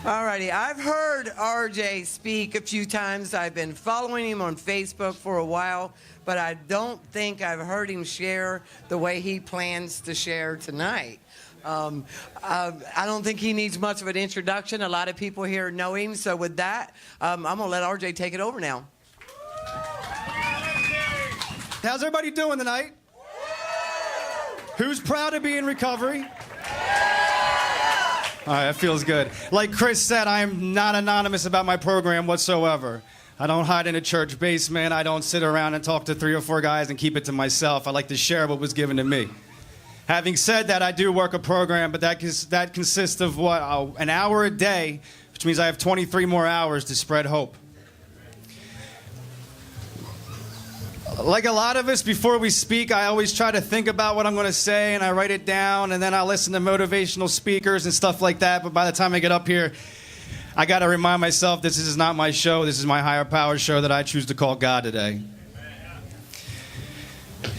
All righty. I've heard RJ speak a few times. I've been following him on Facebook for a while, but I don't think I've heard him share the way he plans to share tonight. I don't think he needs much of an introduction. A lot of people here know him. So with that, I'm going to let RJ take it over now. How's everybody doing tonight? Who's proud to be in recovery? All right, that feels good. Like Chris said, I am not anonymous about my program whatsoever. I don't hide in a church basement. I don't sit around and talk to 3 or 4 guys and keep it to myself. I like to share what was given to me. Having said that, I do work a program, but that consists of what, an hour a day, which means I have 23 more hours to spread hope. Like a lot of us, before we speak, I always try to think about what I'm going to say, and I write it down, and then I listen to motivational speakers and stuff like that. But by the time I get up here, I got to remind myself this is not my show. This is my higher power show that I choose to call God today.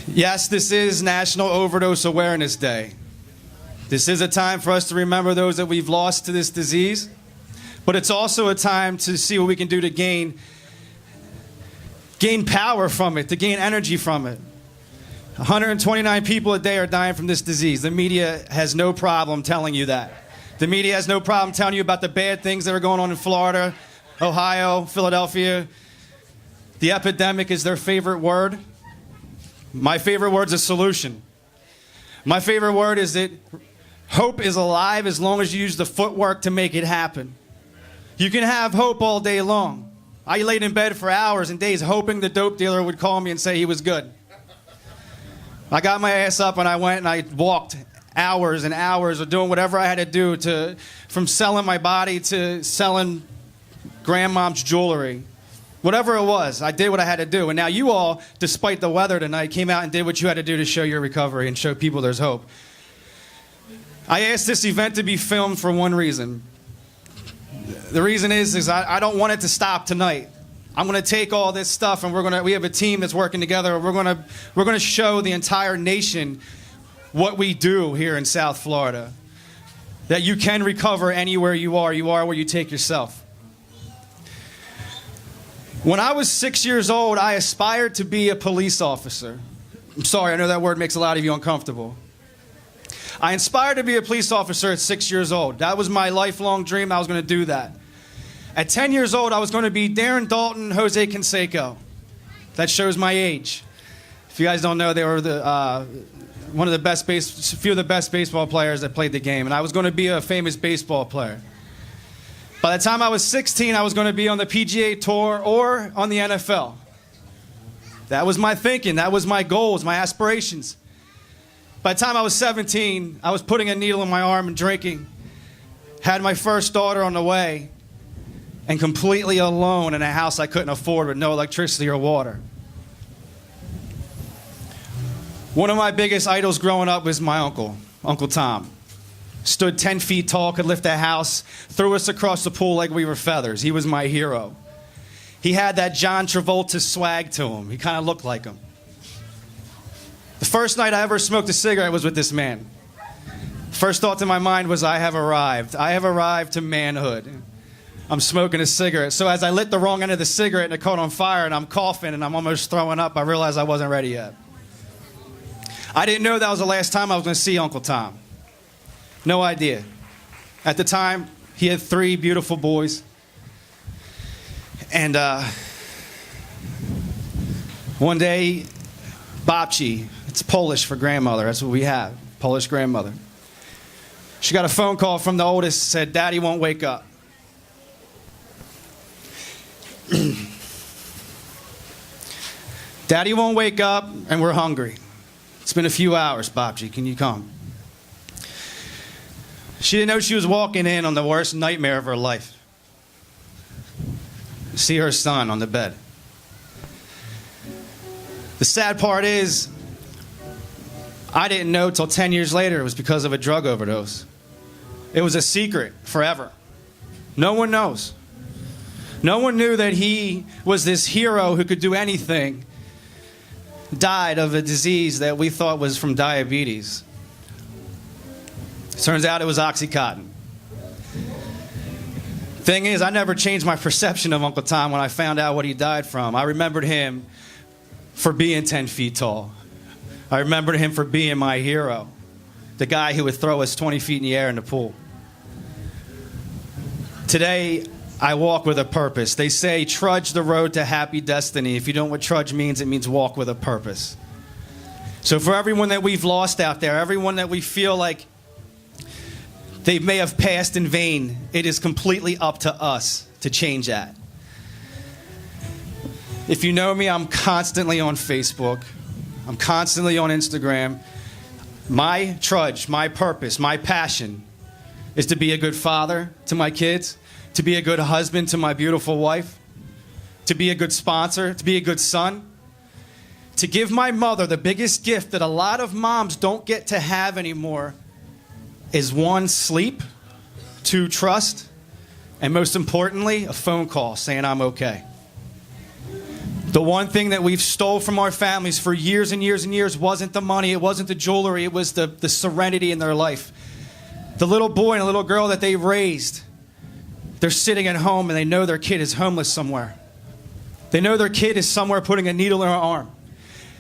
Yes, this is National Overdose Awareness Day. This is a time for us to remember those that we've lost to this disease, but it's also a time to see what we can do to gain power from it, to gain energy from it. 129 people a day are dying from this disease. The media has no problem telling you that. The media has no problem telling you about the bad things that are going on in Florida, Ohio, Philadelphia. The epidemic is their favorite word. My favorite word is solution. My favorite word is that hope is alive as long as you use the footwork to make it happen. You can have hope all day long. I laid in bed for hours and days hoping the dope dealer would call me and say he was good. I got my ass up and I went and I walked hours and hours of doing whatever I had to do, from selling my body to selling grandmom's jewelry. Whatever it was, I did what I had to do. And now you all, despite the weather tonight, came out and did what you had to do to show your recovery and show people there's hope. I asked this event to be filmed for one reason. The reason is I don't want it to stop tonight. I'm going to take all this stuff and we have a team that's working together. We're going to show the entire nation what we do here in South Florida. That you can recover anywhere you are. You are where you take yourself. When I was 6 years old, I aspired to be a police officer. I'm sorry, I know that word makes a lot of you uncomfortable. I aspired to be a police officer at 6 years old. That was my lifelong dream. I was going to do that. At 10 years old, I was going to be Darren Dalton, Jose Canseco. That shows my age. If you guys don't know, they were few of the best baseball players that played the game. And I was going to be a famous baseball player. By the time I was 16, I was going to be on the PGA Tour or on the NFL. That was my thinking. That was my goals, my aspirations. By the time I was 17, I was putting a needle in my arm and drinking. Had my first daughter on the way. And completely alone in a house I couldn't afford with no electricity or water. One of my biggest idols growing up was my uncle, Uncle Tom. Stood 10 feet tall, could lift a house, threw us across the pool like we were feathers. He was my hero. He had that John Travolta swag to him. He kind of looked like him. The first night I ever smoked a cigarette was with this man. First thought to my mind was, I have arrived. I have arrived to manhood. I'm smoking a cigarette. So as I lit the wrong end of the cigarette and it caught on fire and I'm coughing and I'm almost throwing up, I realized I wasn't ready yet. I didn't know that was the last time I was going to see Uncle Tom. No idea. At the time, he had 3 beautiful boys. And one day, babci, it's Polish for grandmother. That's what we have, Polish grandmother. She got a phone call from the oldest, said, Daddy won't wake up. Daddy won't wake up and we're hungry. It's been a few hours, babci, can you come? She didn't know she was walking in on the worst nightmare of her life. See her son on the bed. The sad part is, I didn't know till 10 years later it was because of a drug overdose. It was a secret forever. No one knows. No one knew that he was this hero who could do anything. Died of a disease that we thought was from diabetes. Turns out it was Oxycontin. Thing is, I never changed my perception of Uncle Tom when I found out what he died from. I remembered him for being 10 feet tall. I remembered him for being my hero, the guy who would throw us 20 feet in the air in the pool. Today, I walk with a purpose. They say, trudge the road to happy destiny. If you don't know what trudge means, it means walk with a purpose. So for everyone that we've lost out there, everyone that we feel like they may have passed in vain, it is completely up to us to change that. If you know me, I'm constantly on Facebook. I'm constantly on Instagram. My trudge, my purpose, my passion is to be a good father to my kids, to be a good husband to my beautiful wife, to be a good sponsor, to be a good son, to give my mother the biggest gift that a lot of moms don't get to have anymore is 1, sleep, 2, trust, and most importantly, a phone call saying I'm okay. The one thing that we've stole from our families for years and years and years wasn't the money, it wasn't the jewelry, it was the serenity in their life. The little boy and the little girl that they raised, they're sitting at home and they know their kid is homeless somewhere. They know their kid is somewhere putting a needle in her arm.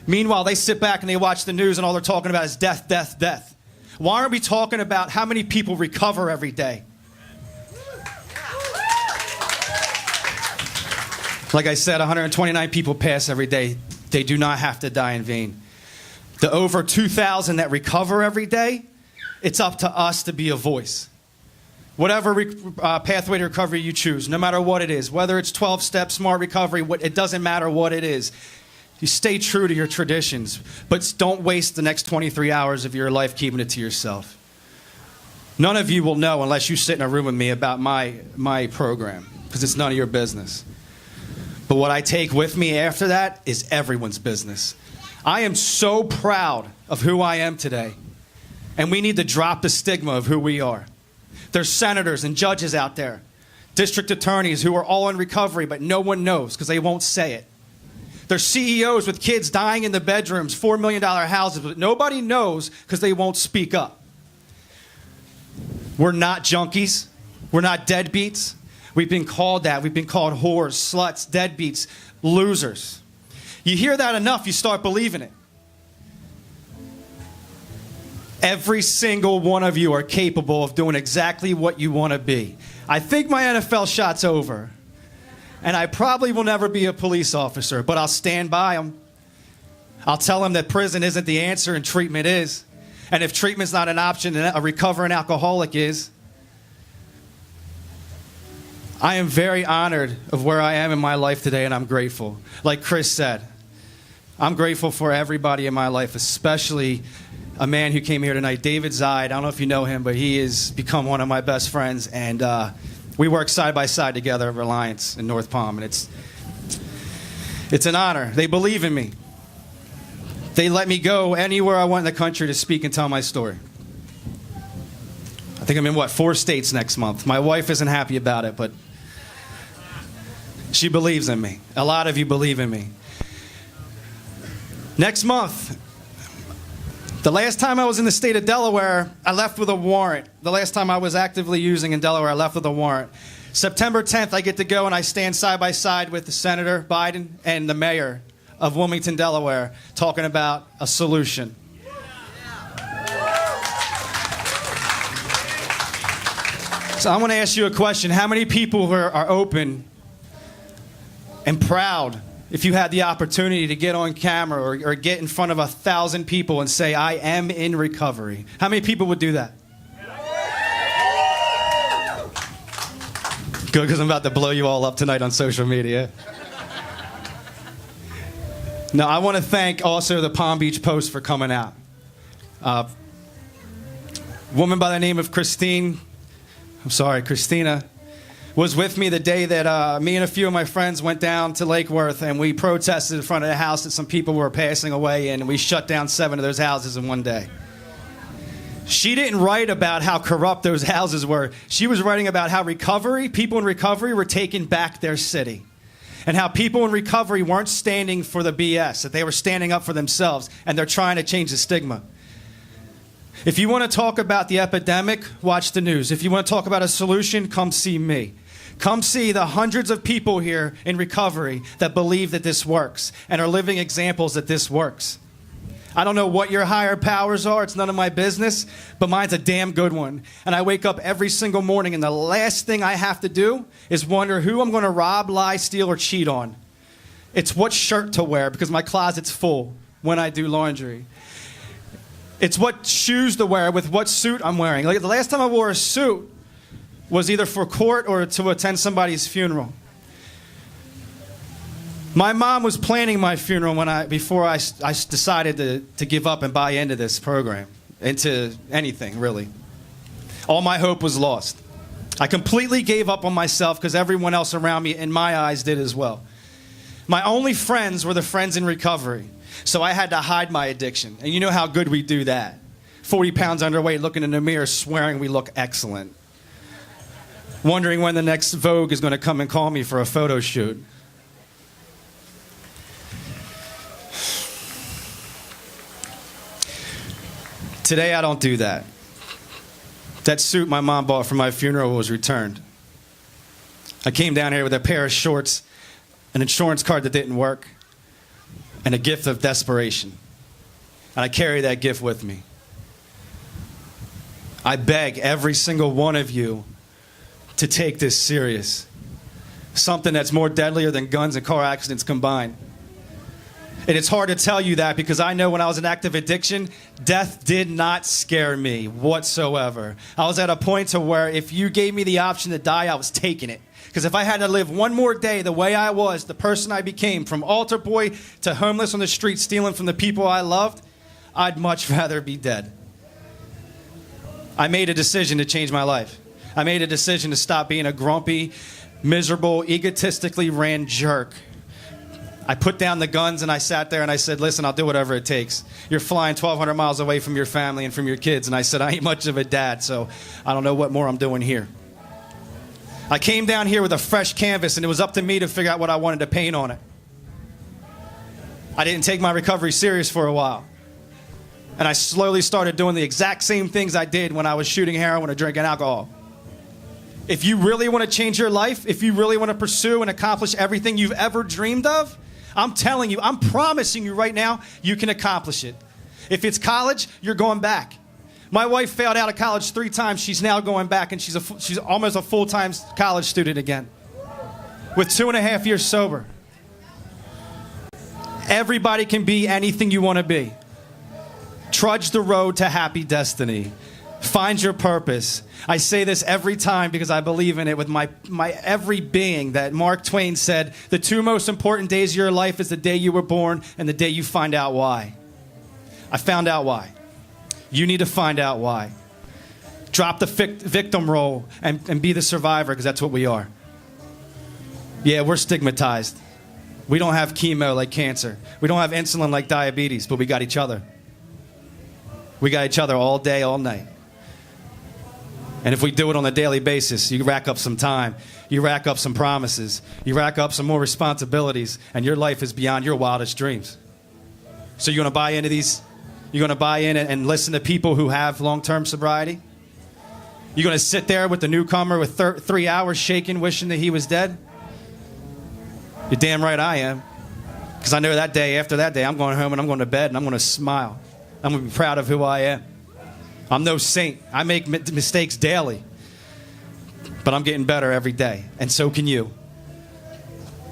Meanwhile, they sit back and they watch the news and all they're talking about is death, death, death. Why aren't we talking about how many people recover every day? Like I said, 129 people pass every day. They do not have to die in vain. The over 2,000 that recover every day, it's up to us to be a voice. Whatever pathway to recovery you choose, no matter what it is, whether it's 12-step smart recovery, it doesn't matter what it is. You stay true to your traditions, but don't waste the next 23 hours of your life keeping it to yourself. None of you will know unless you sit in a room with me about my program, because it's none of your business. But what I take with me after that is everyone's business. I am so proud of who I am today, and we need to drop the stigma of who we are. There's senators and judges out there, district attorneys who are all in recovery, but no one knows because they won't say it. There's CEOs with kids dying in the bedrooms, $4 million houses, but nobody knows because they won't speak up. We're not junkies. We're not deadbeats. We've been called that. We've been called whores, sluts, deadbeats, losers. You hear that enough, you start believing it. Every single one of you are capable of doing exactly what you want to be. I think my NFL shot's over. And I probably will never be a police officer, but I'll stand by them. I'll tell them that prison isn't the answer and treatment is. And if treatment's not an option, then a recovering alcoholic is. I am very honored of where I am in my life today, and I'm grateful. Like Chris said, I'm grateful for everybody in my life, especially a man who came here tonight, David Zide. I don't know if you know him, but he has become one of my best friends, and we work side by side together at Reliance in North Palm, and it's an honor. They believe in me. They let me go anywhere I want in the country to speak and tell my story. I think I'm in, 4 states next month. My wife isn't happy about it, but she believes in me. A lot of you believe in me. Next month, the last time I was in the state of Delaware, I left with a warrant. The last time I was actively using in Delaware, I left with a warrant. September 10th, I get to go and I stand side by side with the Senator Biden and the mayor of Wilmington, Delaware, talking about a solution. So I want to ask you a question. How many people are open and proud if you had the opportunity to get on camera or get in front of 1,000 people and say, I am in recovery? How many people would do that? Good, because I'm about to blow you all up tonight on social media. Now, I want to thank also the Palm Beach Post for coming out. A woman by the name of Christina, was with me the day that me and a few of my friends went down to Lake Worth and we protested in front of the house that some people were passing away, and we shut down 7 of those houses in one day. She didn't write about how corrupt those houses were. She was writing about how people in recovery were taking back their city, and how people in recovery weren't standing for the BS, that they were standing up for themselves, and they're trying to change the stigma. If you want to talk about the epidemic, watch the news. If you want to talk about a solution, come see me. Come see the hundreds of people here in recovery that believe that this works and are living examples that this works. I don't know what your higher powers are. It's none of my business, but mine's a damn good one. And I wake up every single morning, and the last thing I have to do is wonder who I'm going to rob, lie, steal, or cheat on. It's what shirt to wear because my closet's full when I do laundry. It's what shoes to wear with what suit I'm wearing. Like the last time I wore a suit was either for court or to attend somebody's funeral. My mom was planning my funeral before I decided to give up and buy into this program, into anything, really. All my hope was lost. I completely gave up on myself because everyone else around me, in my eyes, did as well. My only friends were the friends in recovery, so I had to hide my addiction. And you know how good we do that. 40 pounds underweight, looking in the mirror, swearing we look excellent. Wondering when the next Vogue is going to come and call me for a photo shoot. Today, I don't do that. That suit my mom bought for my funeral was returned. I came down here with a pair of shorts, an insurance card that didn't work, and a gift of desperation. And I carry that gift with me. I beg every single one of you to take this serious. Something that's more deadlier than guns and car accidents combined. And it's hard to tell you that because I know when I was in active addiction, death did not scare me whatsoever. I was at a point to where if you gave me the option to die, I was taking it. Because if I had to live one more day the way I was, the person I became, from altar boy to homeless on the street stealing from the people I loved, I'd much rather be dead. I made a decision to change my life. I made a decision to stop being a grumpy, miserable, egotistically ran jerk. I put down the guns and I sat there and I said, listen, I'll do whatever it takes. You're flying 1,200 miles away from your family and from your kids. And I said, I ain't much of a dad, so I don't know what more I'm doing here. I came down here with a fresh canvas and it was up to me to figure out what I wanted to paint on it. I didn't take my recovery serious for a while. And I slowly started doing the exact same things I did when I was shooting heroin or drinking alcohol. If you really want to change your life, if you really want to pursue and accomplish everything you've ever dreamed of, I'm telling you, I'm promising you right now, you can accomplish it. If it's college, you're going back. My wife failed out of college 3 times. She's now going back, and she's almost a full-time college student again with 2.5 years sober. Everybody can be anything you want to be. Trudge the road to happy destiny. Find your purpose. I say this every time because I believe in it with my every being, that Mark Twain said, the 2 most important days of your life is the day you were born and the day you find out why. I found out why. You need to find out why. Drop the victim role and be the survivor, because that's what we are. Yeah, we're stigmatized. We don't have chemo like cancer. We don't have insulin like diabetes, but we got each other. We got each other all day, all night. And if we do it on a daily basis, you rack up some time, you rack up some promises, you rack up some more responsibilities, and your life is beyond your wildest dreams. So you're going to buy into these? You're going to buy in and listen to people who have long-term sobriety? You're going to sit there with the newcomer with 3 hours shaking, wishing that he was dead? You're damn right I am. Because I know that day, after that day, I'm going home and I'm going to bed and I'm going to smile. I'm going to be proud of who I am. I'm no saint. I make mistakes daily. But I'm getting better every day. And so can you.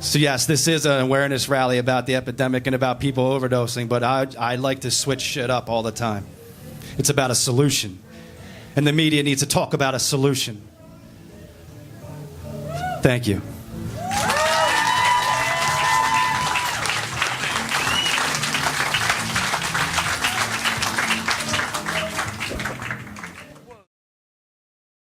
So yes, this is an awareness rally about the epidemic and about people overdosing. But I like to switch shit up all the time. It's about a solution. And the media needs to talk about a solution. Thank you.